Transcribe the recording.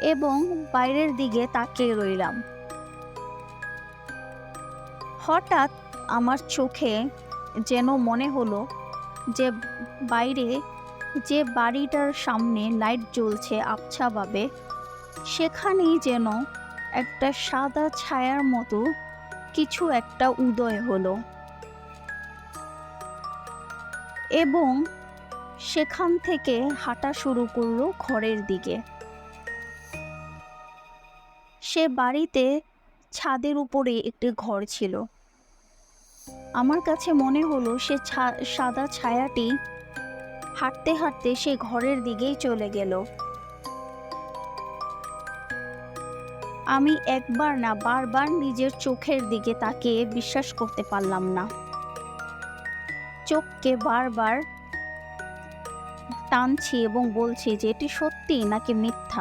এবং বাইরের দিকে তাকিয়ে রইলাম। হঠাৎ আমার চোখে যেন মনে হলো যে বাইরে যে বাড়িটার সামনে লাইট জ্বলছে আবছাভাবে, সেখানেই যেন একটা সাদা ছায়ার মতো কিছু একটা উদয় হলো এবং সেখান থেকে হাঁটা শুরু করলো ঘরের দিকে। সে বাড়িতে ছাদের উপরে একটি ঘর ছিল। আমার কাছে মনে হলো সে সাদা ছায়াটি হাঁটতে হাঁটতে সে ঘরের দিকেই চলে গেল। আমি একবার না বারবার নিজের চোখের দিকে তাকিয়ে বিশ্বাস করতে পারলাম না। চোখকে বারবার টানছি এবং বলছি যে এটি সত্যি নাকি মিথ্যা।